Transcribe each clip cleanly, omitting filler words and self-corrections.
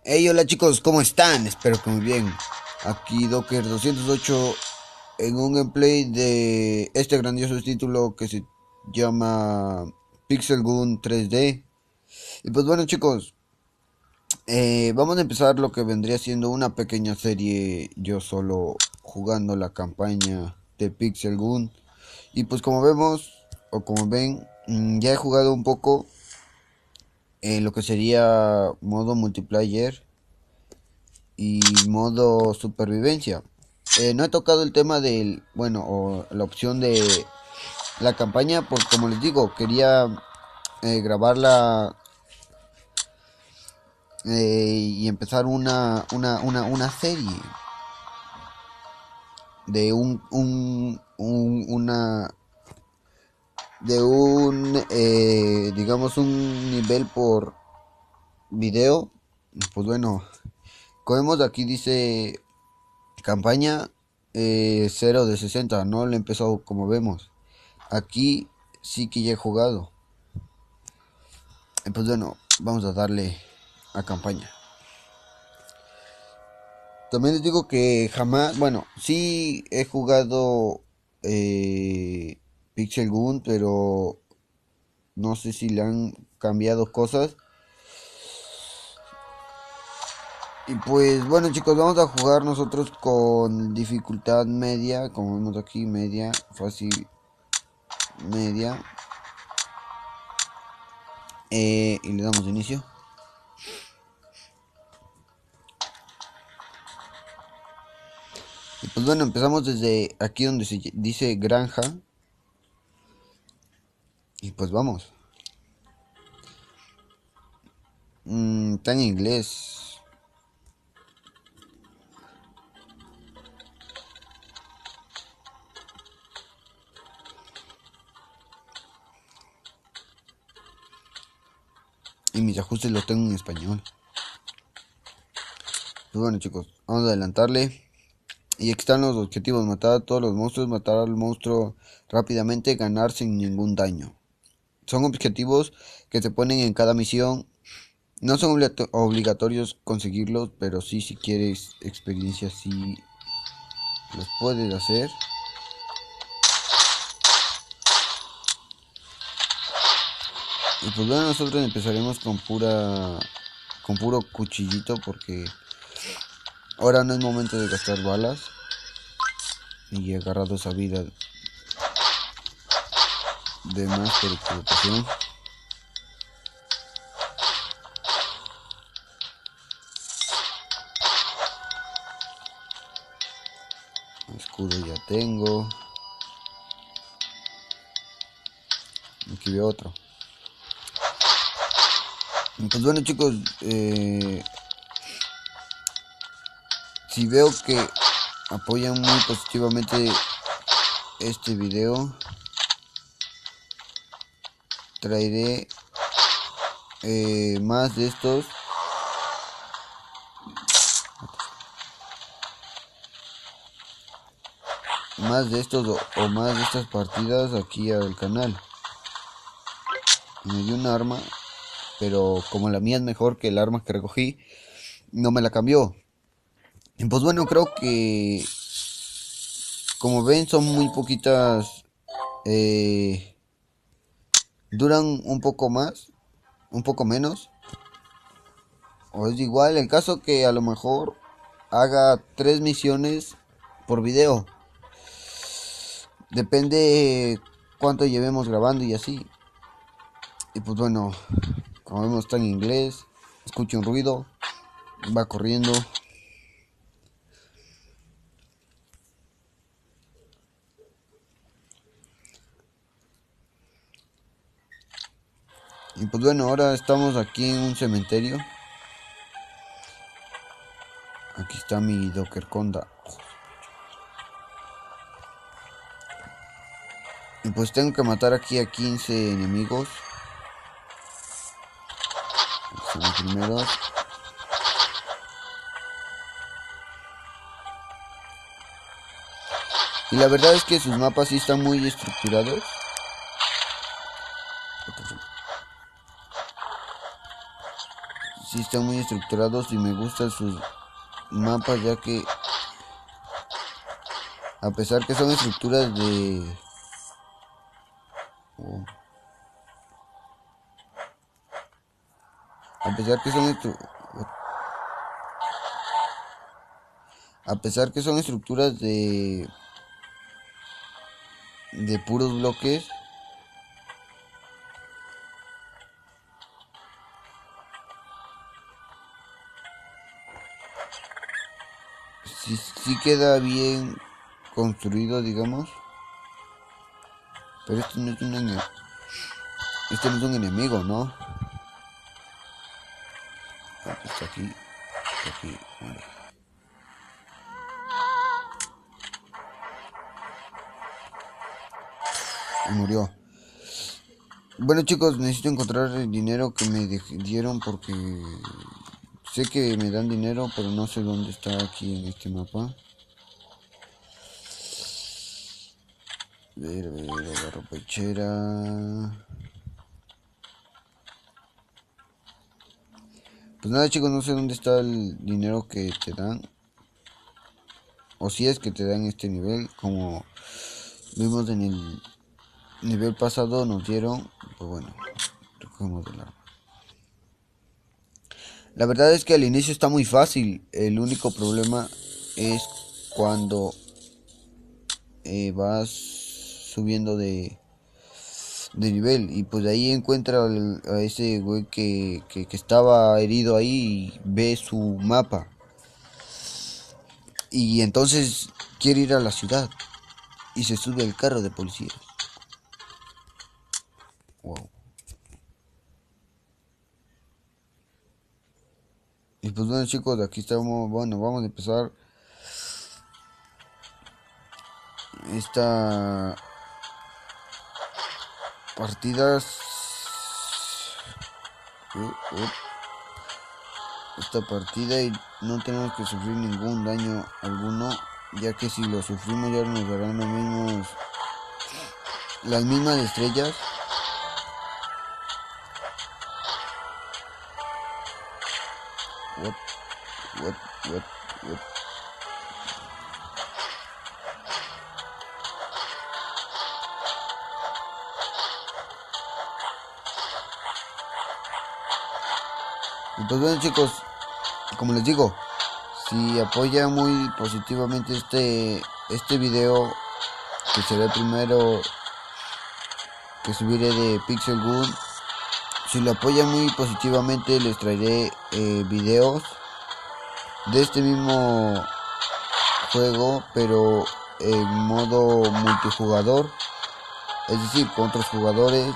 Hey, hola chicos, ¿cómo están? Espero que muy bien. Aquí Docker 208 en un gameplay de este grandioso título que se llama Pixel Gun 3D. Y pues bueno chicos, vamos a empezar lo que vendría siendo una pequeña serie yo solo jugando la campaña de Pixel Gun. Y pues como vemos, o como ven, ya he jugado un poco en lo que sería modo multiplayer y modo supervivencia. No he tocado el tema del, bueno, o la opción de la campaña, porque como les digo, quería grabarla y empezar una serie de digamos, un nivel por video. Pues bueno, como vemos aquí dice campaña 0 de 60, no lo he empezado como vemos. Aquí sí que ya he jugado. Pues bueno, vamos a darle a campaña. También les digo que jamás, bueno, sí he jugado Pixel Gun, pero no sé si le han cambiado cosas. Y pues bueno chicos, vamos a jugar nosotros con dificultad media, como vemos aquí, media, fácil, media. Y le damos inicio. Y pues bueno, empezamos desde aquí donde se dice granja. Y pues vamos. Está en inglés. Y mis ajustes los tengo en español. Pues bueno chicos, vamos a adelantarle. Y aquí están los objetivos. Matar a todos los monstruos, matar al monstruo rápidamente, ganar sin ningún daño. Son objetivos que se ponen en cada misión. No son obligatorios conseguirlos, pero sí, si quieres experiencia, sí los puedes hacer. Y pues bueno, nosotros empezaremos con puro cuchillito porque ahora no es momento de gastar balas. Y he agarrado esa vida de más por equivocación. Escudo ya tengo. Aquí veo otro. Pues bueno chicos, si veo que apoyan muy positivamente este video, traeré más de estos. Más de estos o más de estas partidas aquí al canal. Me dio un arma, pero como la mía es mejor que el arma que recogí, no me la cambió. Y pues bueno, creo que como ven son muy poquitas. eh, Duran un poco más, un poco menos, o es igual. El caso que a lo mejor haga 3 misiones por video. Depende cuánto llevemos grabando y así. Y pues bueno, como vemos está en inglés. Escucho un ruido, va corriendo. Y pues bueno, ahora estamos aquí en un cementerio. Aquí está mi Docker Conda. Y pues tengo que matar aquí a 15 enemigos. Aquí son los primeros. Y la verdad es que sus mapas sí están muy estructurados. sí están muy estructurados y me gustan sus mapas, ya que a pesar que son estructuras de... oh, a pesar que son a pesar que son estructuras de puros bloques, sí queda bien construido, digamos. Pero este no es un enemigo, ¿no? Ah, pues está aquí, vale. Y murió. Bueno chicos, necesito encontrar el dinero que me dieron porque sé que me dan dinero, pero no sé dónde está aquí en este mapa. Agarro pechera. Pues nada chicos, no sé dónde está el dinero que te dan. O si es que te dan este nivel, como vimos en el nivel pasado nos dieron. Pues bueno, recogemos del arma. La verdad es que al inicio está muy fácil. El único problema es cuando vas subiendo de nivel. Y pues de ahí encuentra a ese güey que estaba herido ahí y ve su mapa. Y entonces quiere ir a la ciudad. Y se sube al carro de policía. Wow. Y pues bueno chicos, aquí estamos. Bueno, vamos a empezar esta partidas. Esta partida y no tenemos que sufrir ningún daño alguno, ya que si lo sufrimos ya nos darán las mismas estrellas. What, what, what. Y pues bueno chicos, como les digo, si apoyan muy positivamente este video, que será el primero que subiré de Pixel Gun, si lo apoyan muy positivamente les traeré videos de este mismo juego, pero en modo multijugador, es decir, con otros jugadores.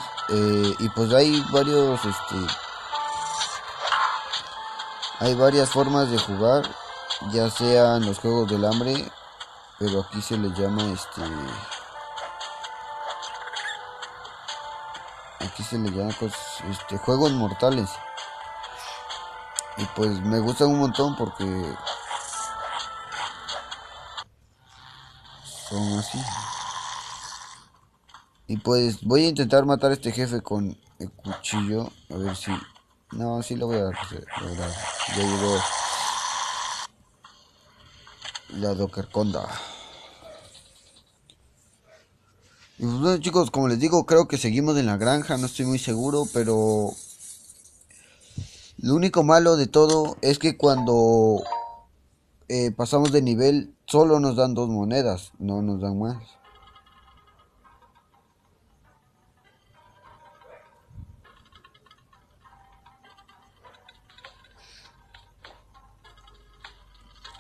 Y pues hay varias formas de jugar, ya sean los juegos del hambre, pero aquí se les llama aquí se les llama pues, juegos mortales. Y pues me gustan un montón porque son así. Y pues voy a intentar matar a este jefe con el cuchillo, a ver si... No, sí lo voy a hacer, la verdad. Ya llegó la Dokerconda. Y pues bueno chicos, como les digo, creo que seguimos en la granja, no estoy muy seguro, pero lo único malo de todo es que cuando pasamos de nivel solo nos dan 2 monedas, no nos dan más.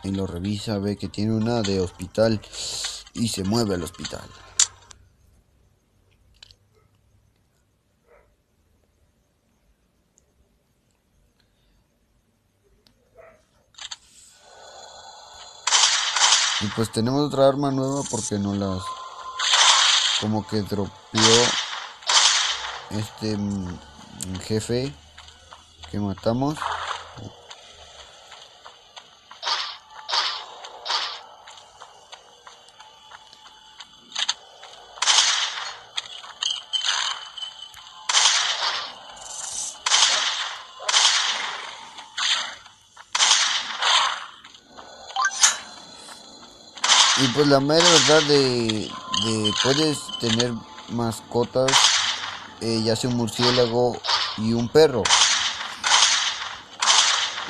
Y lo revisa, ve que tiene una de hospital y se mueve al hospital. Y pues tenemos otra arma nueva porque no las... como que dropeó jefe que matamos. Y pues la mera verdad de puedes tener mascotas, ya sea un murciélago y un perro,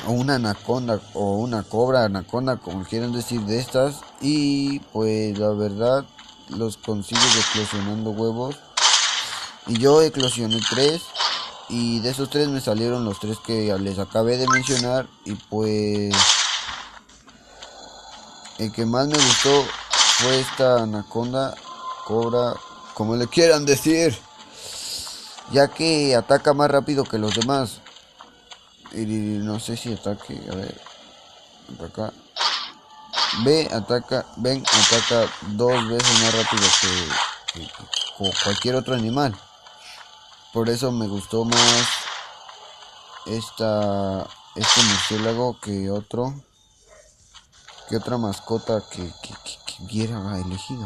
o una anaconda, o una cobra, anaconda, como quieran decir, de estas. Y pues la verdad, los consigues eclosionando huevos. Y yo eclosioné 3. Y de esos 3 me salieron los 3 que les acabé de mencionar. Y pues el que más me gustó fue esta anaconda, cobra, como le quieran decir, ya que ataca más rápido que los demás. Y no sé si ataque, a ver, ataca. Ven, ataca 2 veces más rápido que cualquier otro animal. Por eso me gustó más este murciélago que otra mascota que hubiera elegido.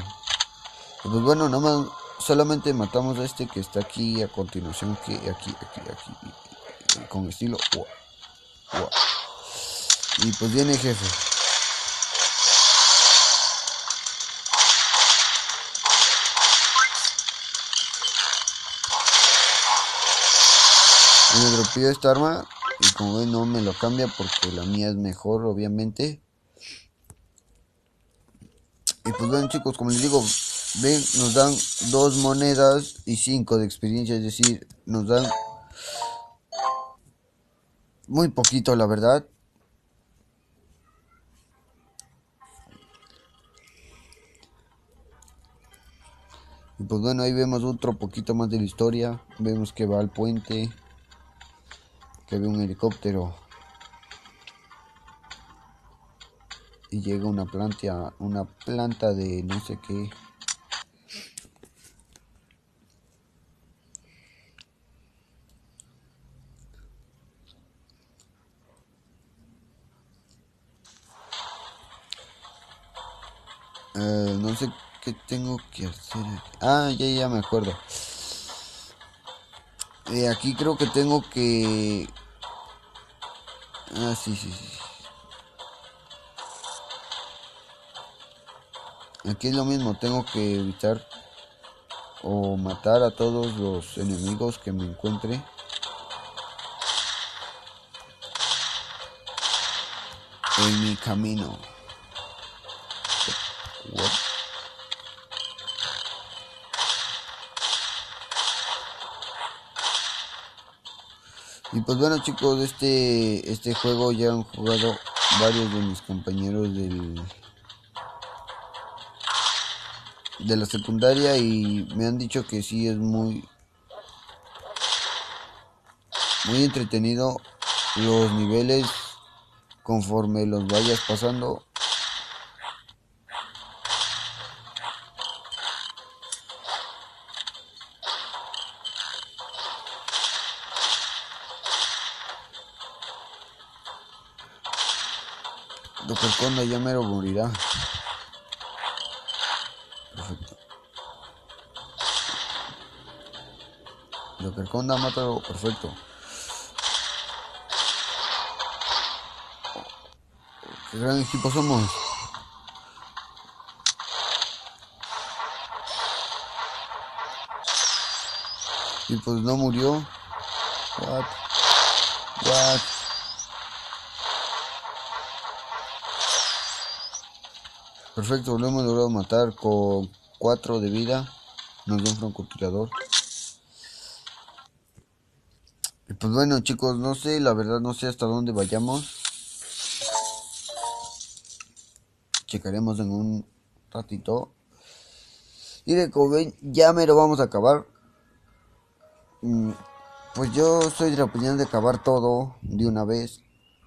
Y pues bueno, nomás solamente matamos a este que está aquí a continuación, que aquí, con estilo. Wow, wow. Y pues viene jefe. Y me dropeó esta arma. Y como ven, no me lo cambia porque la mía es mejor, obviamente. Y pues bueno, chicos, como les digo, ven, nos dan 2 monedas y 5 de experiencia. Es decir, nos dan muy poquito, la verdad. Y pues bueno, ahí vemos otro poquito más de la historia. Vemos que va al puente, que ve un helicóptero y llega una planta de no sé qué. No sé qué tengo que hacer aquí. Ah, ya me acuerdo. Aquí creo que tengo que... Ah, sí. Aquí es lo mismo, tengo que evitar o matar a todos los enemigos que me encuentre en mi camino. What? Y pues bueno, chicos, este juego ya han jugado varios de mis compañeros de la secundaria y me han dicho que sí es muy entretenido los niveles conforme los vayas pasando. Doctor Conda ya mero morirá. Perfecto. Doctor Conda, mátalo. Perfecto. Qué gran equipo somos. Y pues no murió. What? What? Perfecto, lo hemos logrado matar con 4 de vida. Nos dio un francotirador. Y pues bueno, chicos, no sé, la verdad no sé hasta dónde vayamos. Checaremos en un ratito. Y de como ven, ya me lo vamos a acabar. Pues yo soy de la opinión de acabar todo de una vez.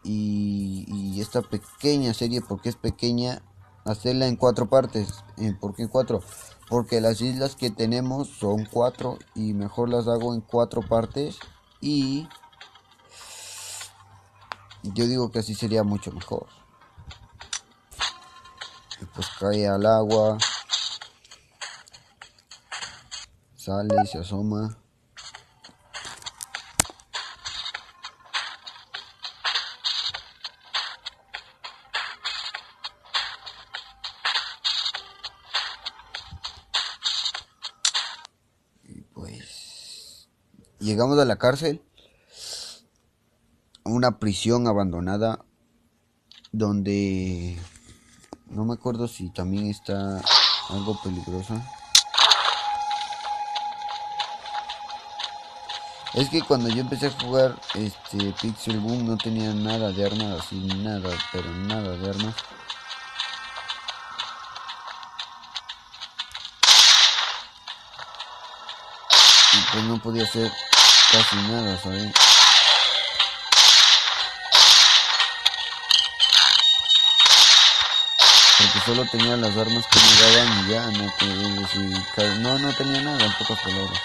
Y esta pequeña serie, porque es pequeña, hacerla en 4 partes. ¿Por qué en 4? Porque las islas que tenemos son 4 y mejor las hago en 4 partes. Y yo digo que así sería mucho mejor. Y pues cae al agua, sale, se asoma. llegamos a la cárcel, a una prisión abandonada, donde no me acuerdo si también está algo peligroso. Es que cuando yo empecé a jugar Pixel Gun no tenía nada de armas, así nada, pero nada de armas. Y pues no podía hacer casi nada, ¿sabes? Porque solo tenía las armas que me daban y ya, no tenía nada, en pocas palabras.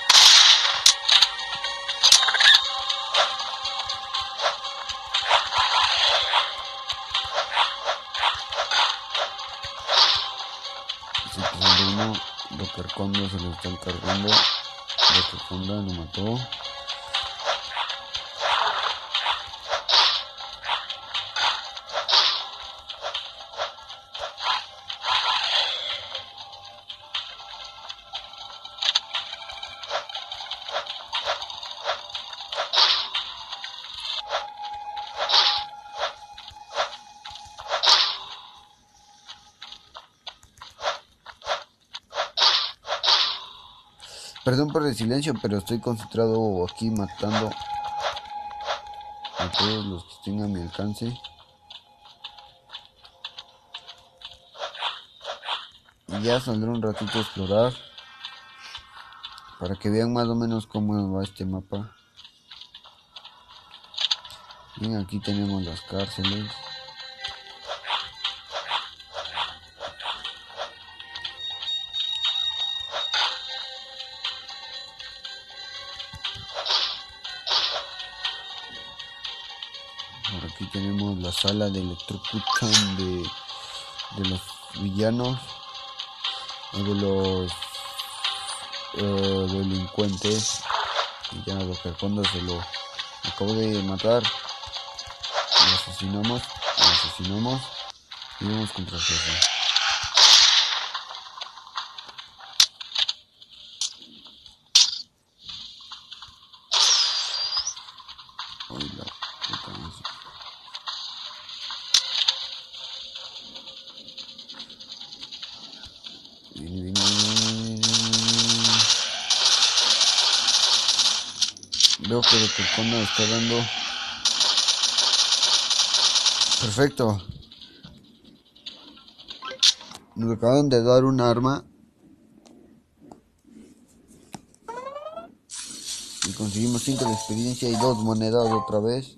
Se presentó uno, Docker Kondo se lo están cargando. Docker Kondo lo mató. Perdón por el silencio, pero estoy concentrado aquí matando a todos los que estén a mi alcance. Y ya saldré un ratito a explorar, para que vean más o menos cómo va este mapa. Bien, aquí tenemos las cárceles. Por aquí tenemos la sala de electrocución de los villanos, o de los delincuentes. Y ya Docker Kondo se lo acabo de matar. Lo asesinamos y vamos contra el jefe. Ay, la puta música. Viene. Veo que Docker Kondo está dando. Perfecto. Nos acaban de dar un arma. Y conseguimos 5 de experiencia y 2 monedas otra vez.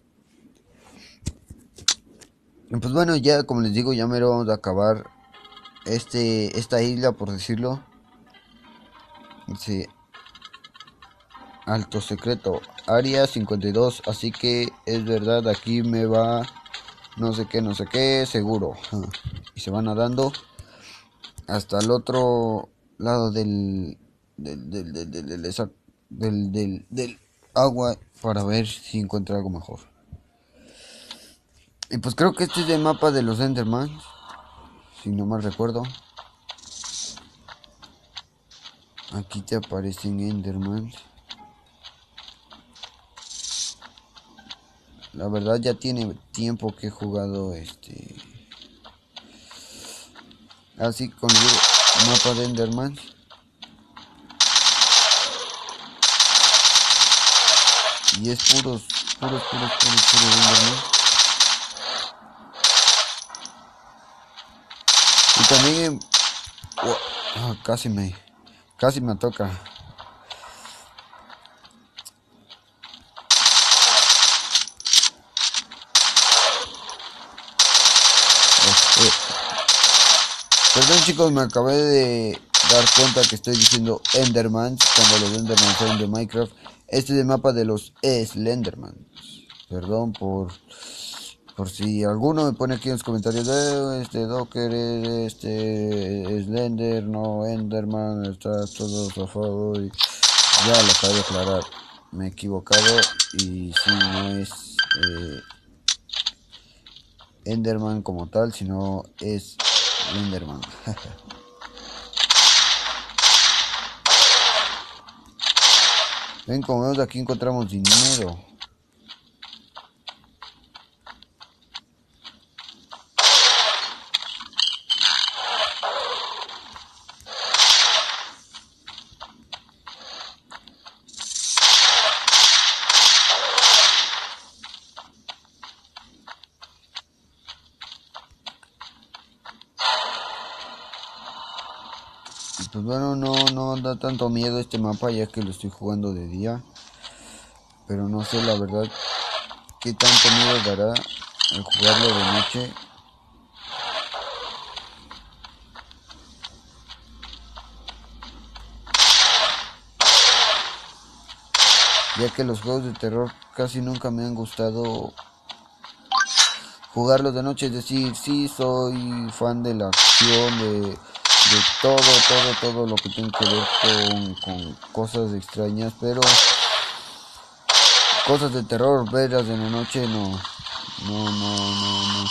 Y pues bueno, ya como les digo, ya me lo vamos a acabar esta isla, por decirlo. Sí. Alto secreto, área 52, así que es verdad, aquí me va no sé qué, seguro. Y se van nadando hasta el otro lado del agua, para ver si encuentra algo mejor. Y pues creo que este es el mapa de los Enderman, si no mal recuerdo. Aquí te aparecen Enderman. La verdad ya tiene tiempo que he jugado así con el mapa de Enderman. Y es puros Enderman. Y también casi me toca. Perdón chicos, me acabé de dar cuenta que estoy diciendo Enderman cuando los Enderman son de Minecraft. Este es el mapa de los Slenderman. Perdón por si alguno me pone aquí en los comentarios Docker, Slender, no Enderman, está todo zafado. Y ya lo acabo de aclarar, me he equivocado y si no es Enderman como tal, sino es Enderman. Ven, como vemos aquí encontramos dinero. Y pues bueno, no da tanto miedo este mapa ya que lo estoy jugando de día. Pero no sé la verdad qué tanto miedo dará el jugarlo de noche. Ya que los juegos de terror casi nunca me han gustado jugarlos de noche. Es decir, sí soy fan de la acción, de todo lo que tiene que ver con cosas extrañas, pero cosas de terror, verlas en la noche, no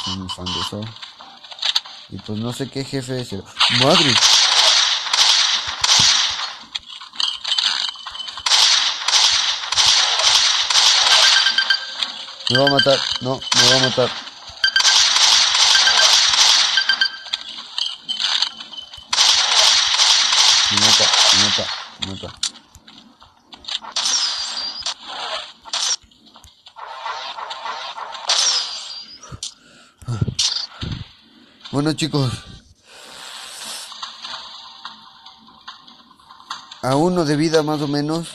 soy muy fan de eso. Y pues no sé qué jefe es. ¡Madre! Me va a matar, no, me va a matar. Me mata, me mata, me mata. Bueno chicos, a uno de vida más o menos,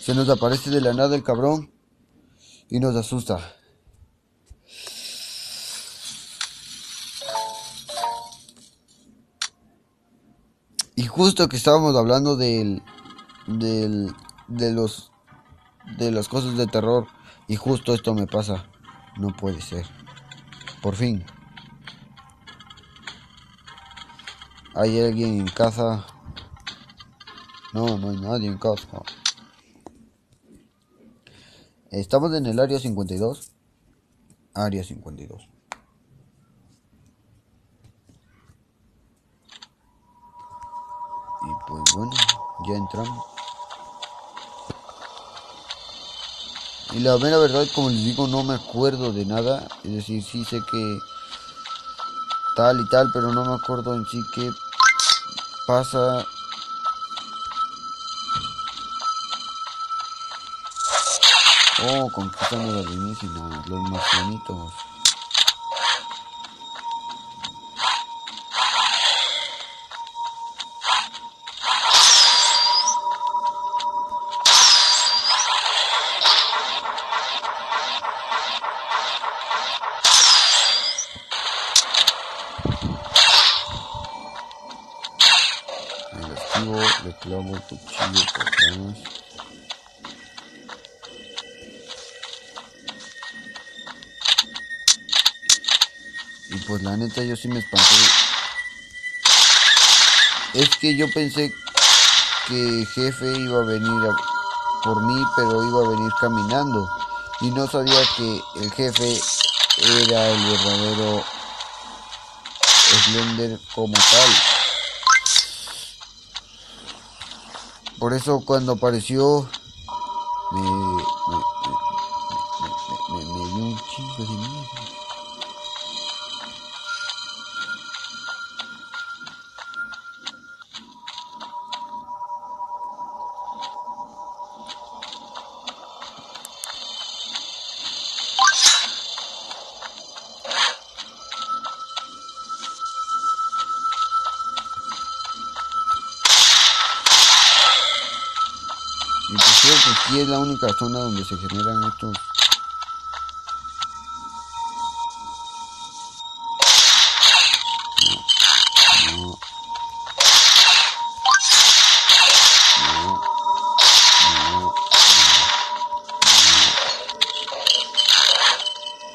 se nos aparece de la nada el cabrón y nos asusta. Y justo que estábamos hablando del, de los, de las cosas de terror, y justo esto me pasa. No puede ser. Por fin. ¿Hay alguien en casa? No, no hay nadie en casa. Estamos en el área 52. Área 52. Y pues bueno, ya entramos. Y la mera verdad, como les digo, no me acuerdo de nada. Es decir, sí sé que tal y tal, pero no me acuerdo en sí qué pasa. Oh, conquistando los alienígenas, los marcianitos. El activo, le clavo el cuchillo por atrás. Y pues la neta yo sí me espanté. Es que yo pensé que jefe iba a venir por mí, pero iba a venir caminando. Y no sabía que el jefe era el verdadero Slender como tal. Por eso cuando apareció me dio un chingo de miedo. Y pues creo que aquí es la única zona donde se generan estos. No, no, no,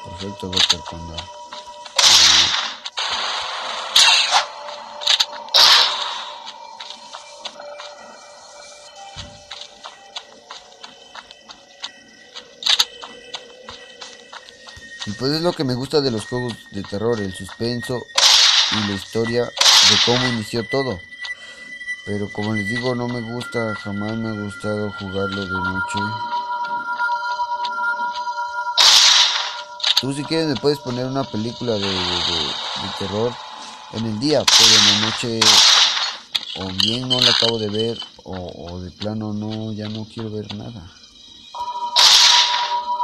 perfecto, Doctor Panda. Y pues es lo que me gusta de los juegos de terror, el suspenso y la historia de cómo inició todo. Pero como les digo, no me gusta, jamás me ha gustado jugarlo de noche. Tú si quieres me puedes poner una película de terror en el día, pero en la noche o bien no la acabo de ver o de plano no, ya no quiero ver nada.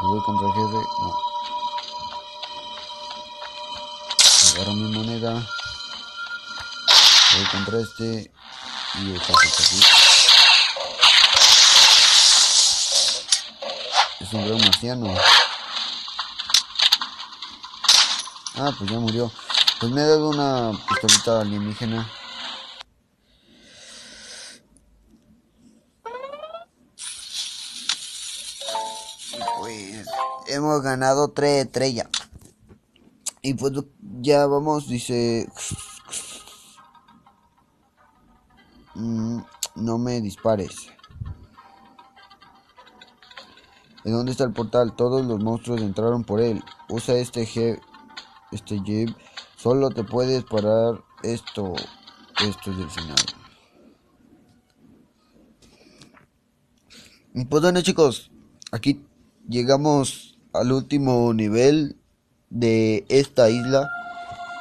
Me voy contra el jefe, no. Agarro mi moneda, voy contra este y el jefe está aquí. Es un gran marciano. Ah, pues ya murió. Pues me ha dado una pistolita alienígena. Pues hemos ganado 3 estrellas. Y pues ya vamos, dice... no me dispares. ¿En dónde está el portal? Todos los monstruos entraron por él. Usa este jeep. Solo te puedes parar esto. Esto es el final. Y pues bueno, chicos, aquí llegamos al último nivel de esta isla,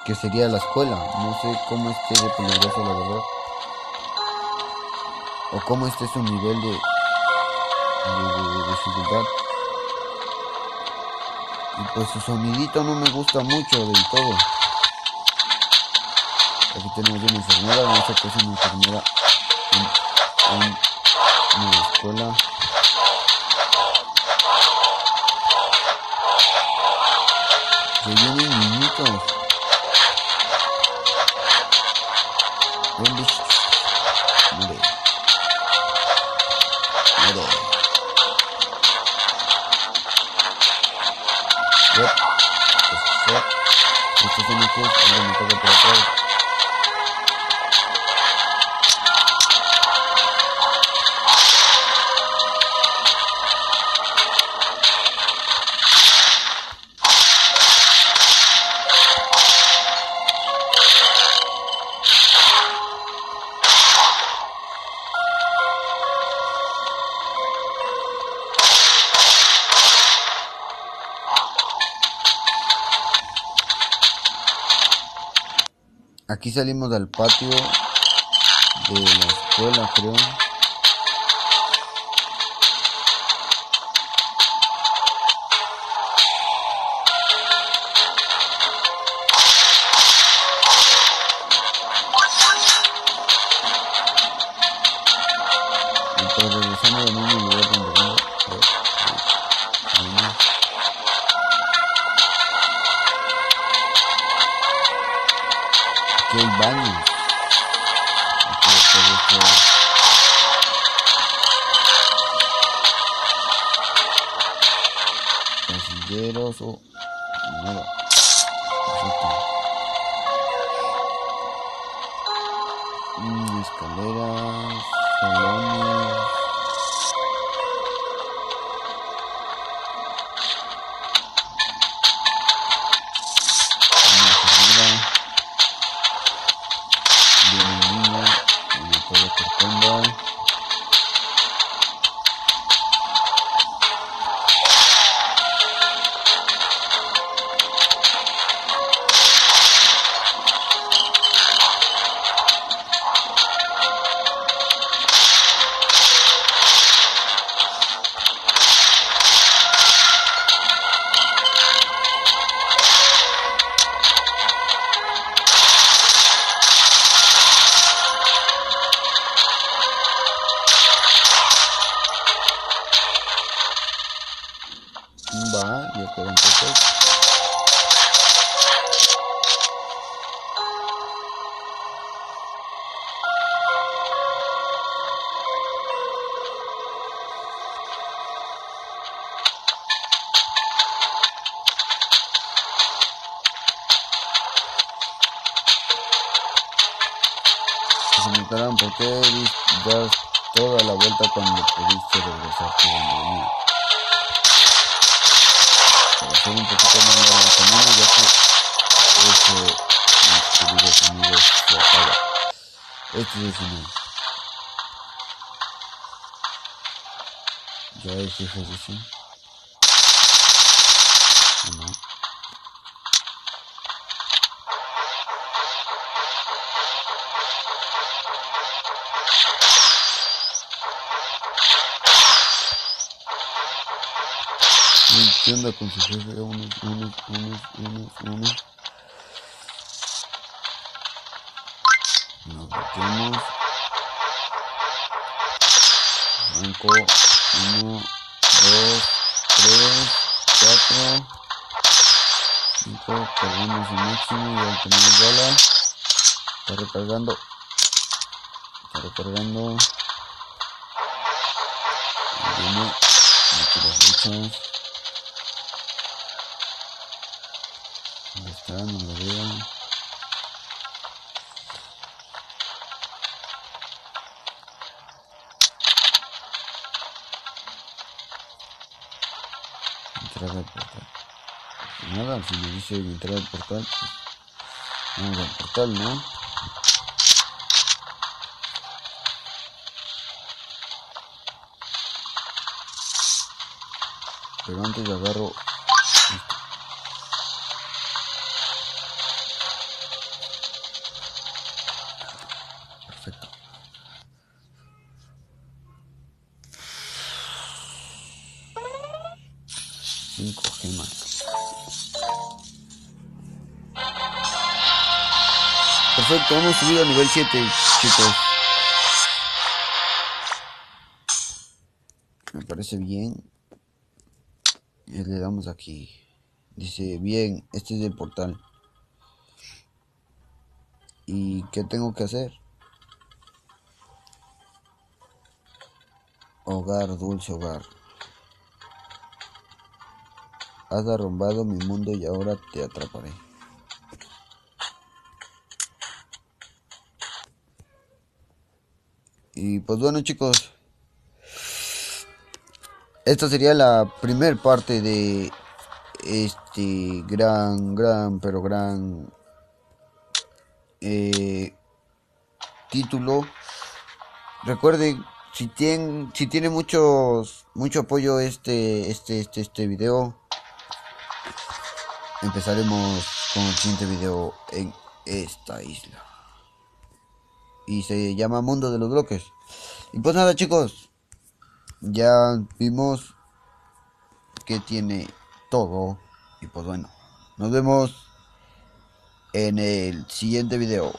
que sería la escuela. No sé cómo esté de peligroso, la verdad, o cómo esté su nivel de dificultad. Y pues su sonidito no me gusta mucho del todo. Aquí tenemos una enfermera, no sé qué es una enfermera en una escuela. Se vienen niñitos. ¿Dónde? Muere. Muere. Yep. Estos son mis clubs, me toca por atrás. Aquí salimos del patio de la escuela, creo. Y pues regresamos al mismo lugar donde vengo. Aquí hay baños. Aquí casilleros o nada. Perfecto. Escaleras, salones. Va, yo quedo entonces. Se me preguntarán por qué das toda la vuelta cuando pudiste regresar por donde venía. Para hacer un poquito más largo el camino, ya que mis queridos amigos se apaga. Este es el final. Ya hay jefes, dice. No. ¿Qué onda con su jefe? Unos. Nos metemos. Arranco. 1, 2, 3, 4, 5. Cargamos el máximo. Ya tenemos bala. Está recargando. Viene. Aquí las flechas. ¿Dónde está? No lo veo. Entrar al portal. Nada, si me dice entrar al portal, pues vamos al portal, ¿no? Pero antes agarro esto. Perfecto. Cinco gemas. Perfecto, vamos a subir a nivel 7, chicos. Me parece bien. Y le damos aquí. Dice, bien, este es el portal. ¿Y qué tengo que hacer? Hogar, dulce hogar. Has arrumbado mi mundo y ahora te atraparé. Y pues bueno, chicos, esta sería la primer parte de este pero gran eh, título. Recuerden, si tiene mucho apoyo este video, empezaremos con el siguiente video en esta isla. Y se llama Mundo de los Bloques. Y pues nada, chicos, ya vimos que tiene todo. Y pues bueno, nos vemos en el siguiente video.